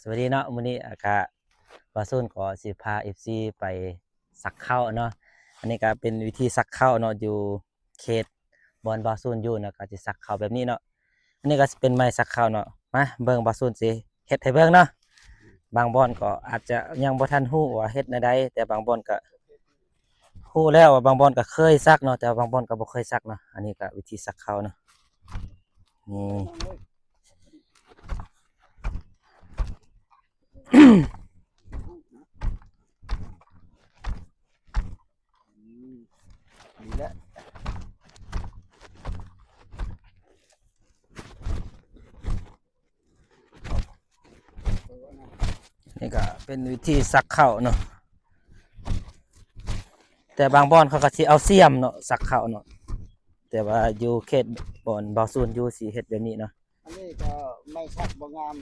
สวัสดีเนาะมื้อนี้ก็บาซุนก็สิพา FC ไปซักข้าวเนาะอันนี้ก็เป็นวิธีซักข้าวเนาะอยู่เขตบอนบาซุนอยู่เนาะก็สิซักข้าวแบบนี้เนาะอันนี้ก็สิเป็นไม้ซักข้าวเนาะมาเบิ่งบาซุนสิเฮ็ดให้เบิ่งเนาะบางบ่อนก็อาจจะยังบ่ทันฮู้ว่าเฮ็ดแนวใดแต่บางบ่อนก็ฮู้แล้วว่าบางบ่อนก็เคยซักเนาะแต่บางบ่อนก็บ่เคยซักเนาะอันนี้ก็วิธีซักข้าวเนาะนี่ ดีแล้วนี่ก็เป็นวิธีซักข้าวเนาะแต่บางบ่อนเขาก็สิเอาเสียมเนาะซักข้าวเนาะแต่ว่าอยู่เขตบ่อนบาซูนอยู่สิเฮ็ดแบบนี้เนาะอันนี้ก็ไม่สักบ่งาม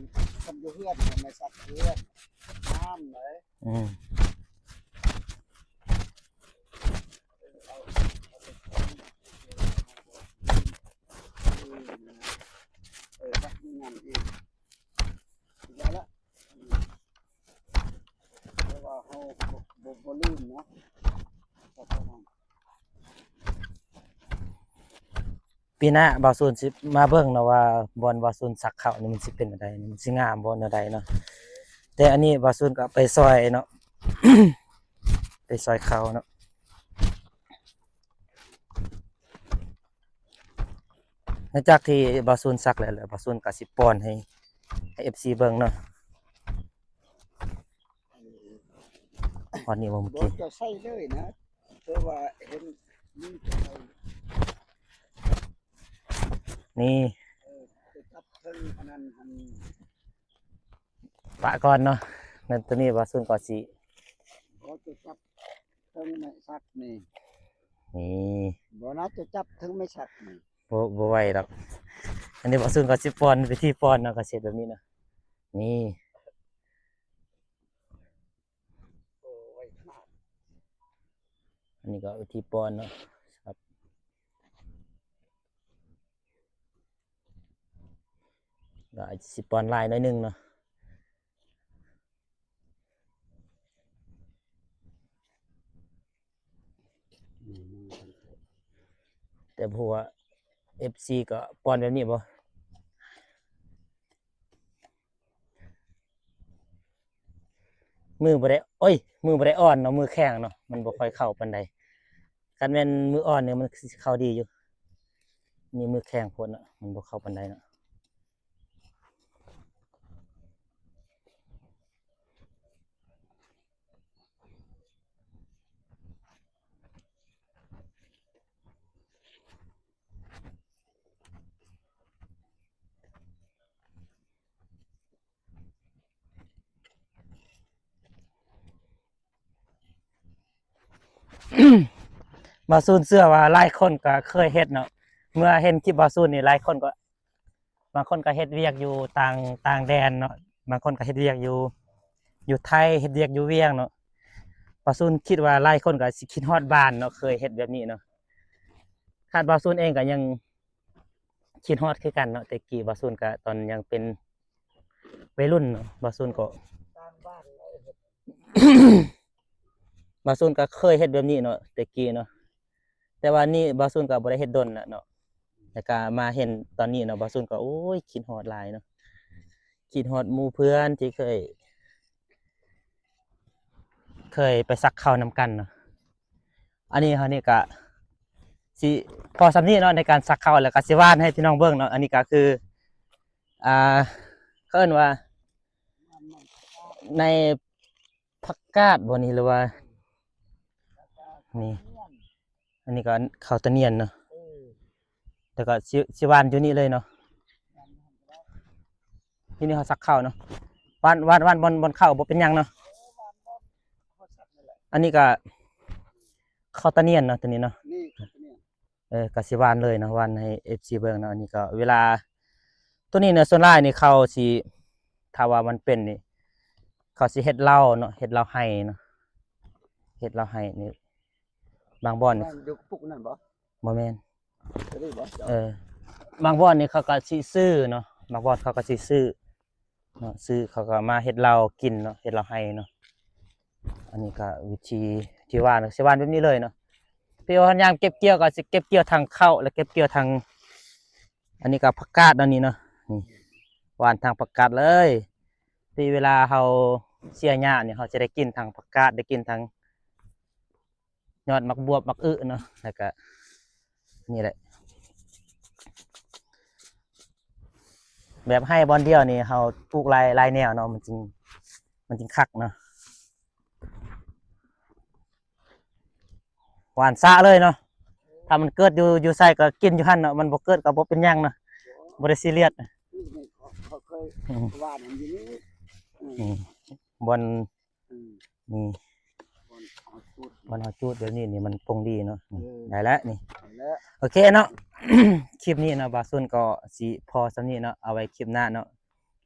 ทำอยู่เฮือนไม่สักเฮือนงามเลย อืมสักงามอีกแล้วละเพราะว่าเขาบ่ลืมเนาะปีหน้าบาซูนสิมาเบิ่งเนาะว่าบ่อนบาซูนซักข้าวนี่มันสิเป็นจังไดนี่มันสิงามบ่แนวใดเนาะแต่อันนี้บาซูนก็ไปซอยเนาะ ไปซอยเขาเนาะหลังจากที่บาซูนซักแล้วบาซูนก็สิป้อนให้ FC เบิ่งเนาะวันนี้บ่เมื่อ บ่ กี้ จะใส่เลยนะเพราะว่าเห็นมีจะนี่ ไปจับเพิ่งอันนั้นอัน ปะก่อนเนาะนั่นตัวนี้บาซูนก็สิ เขาจะจับเพิ่งไม่สักนี่ นี่ บ่น่าจะจับถึงไม่สักนี่ บ่ไหวดอกอันนี้บาซูนก็สิป้อนวิธีป้อนเนาะก็สิแบบนี้เนาะนี่ โอ้ยขนาด อันนี้ก็วิธีป้อนเนาะครับก็อาจจะสิป้อนลายหน่อยนึงเนาะแต่พวก FC ก็ป้อนแบบนี้บ่มือบ่ได้โอ้ยมือบ่ได้อ่อนเนาะมือแข็งเนาะมันบ่ค่อยเข้าปานใดคันแม่นมืออ่อนเนี่ยมันสิเข้าดีอยู่นี่มือแข็งโพดเนาะมันบ่เข้าปานใดเนาะ บาซูนเชื่อว่าหลายคนก็เคยเฮ็ดเนาะเมื่อเห็นคลิปบาซูนนี่หลายคนก็บางคนก็เฮ็ดเวียกอยู่ต่างแดนเนาะบางคนก็เฮ็ดเวียกอยู่ไทยเฮ็ดเวียกอยู่เวียงเนาะบาซูนคิดว่าหลายคนก็สิคิดฮอดบ้านเนาะเคยเฮ็ดแบบนี้เนาะคาดบาซูนเองก็ยังคิดฮอดคือกันเนาะแต่กี้บาซูนก็ตอนยังเป็นวัยรุ่นเนาะบาซูนก็ ตามบ้านเลย บาซูนก็เคยเฮ็ดแบบนี้เนาะแต่กี้เนาะแต่ว่านี่บาซูนก็บ่ได้เฮ็ดดนน่ะเนาะแต่ก็มาเห็นตอนนี้เนาะบาซูนก็โอ้ยคิดฮอดหลายเนาะคิดฮอดหมู่เพื่อนที่เคยไปซักข้าวนำกันเนาะอันนี้เฮานี่ก็สิพอสำนี้เนาะในการซักข้าวแล้วก็สิวานให้พี่น้องเบิ่งเนาะอันนี้ก็คืออ่าเขาเอิ้นว่าในผักกาดบ่นี่หรือว่านี่อันนี้ก็ข้าวตะเนียนเนาะแล้วก็สิวานอยู่นี่เลยเนาะที่นี่เขาซักข้าวเนาะวานบนข้าวบ่เป็นหยังเนาะอันนี้ก็ข้าวตะเนียนเนาะตัวนี้เนาะ นี่เนี่ย ก็สิวานเลยเนาะวานให้ FC เบิ่งเนาะอันนี้ก็เวลาตัวนี้เนี่ยส่วนหลายนี่เขาสิถ้าว่ามันเป็นนี่เขาสิเฮ็ดเหล้าเนาะเฮ็ดเหล้าให้เนาะเฮ็ดเหล้าให้นี่บางบ่อนนี่ บ้านอยู่ปุกนั่นบ่ บ่แม่น จะได้บ่ บางบ่อนนี่เขาก็สิซื้อเนาะบางบ่อนเขาก็สิซื้อ เนาะซื้อเขาก็มาเฮ็ดเหล้ากินเนาะเฮ็ดเหล้าให้เนาะอันนี้ก็วิธีที่ว่าเนาะสิว่าแบบนี้เลยเนาะพี่ว่ายามเก็บเกี่ยวก็สิเก็บเกี่ยวทางเข้าแล้วเก็บเกี่ยวทางอันนี้ก็ผักกาดอันนี้เนาะนี่หว่านทางผักกาดเลยที่เวลาเราเสียหญ้าเนี่ยเราจะได้กินทางผักกาดได้กินทางยอดมักบวบมักอึเนาะแล้วก็นี่แหละแบบให้บอลเดียวนี่เราปลูกลายแนวเนาะมันจริงคักเนาะหวานซะเลยเนาะถ้ามันเกิดอยู่ใส่ก็กินอยู่หั่นเนาะมันบ่เกิดก็บ่เป็นหยังเนาะบ่ได้ซีเรียส นี่เขาเคยว่ามันอยู่นี่อืม อืมบอล อืม นี่ บนเอาจุด บอลเฮาจูดแบบนี้นี่มันปรุงดีเนาะ เออ ได้แล้วนี่ เอาแล้ว โอเคเนาะ คลิปนี้เนาะบาซุนก็สิพอสำนี้เนาะเอาไว้คลิปหน้าเนาะ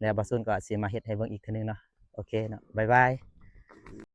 แล้วบาซุนก็สิมาเฮ็ดให้เบิ่งอีกเทื่อนึงเนาะโอเคเนาะบ๊ายบาย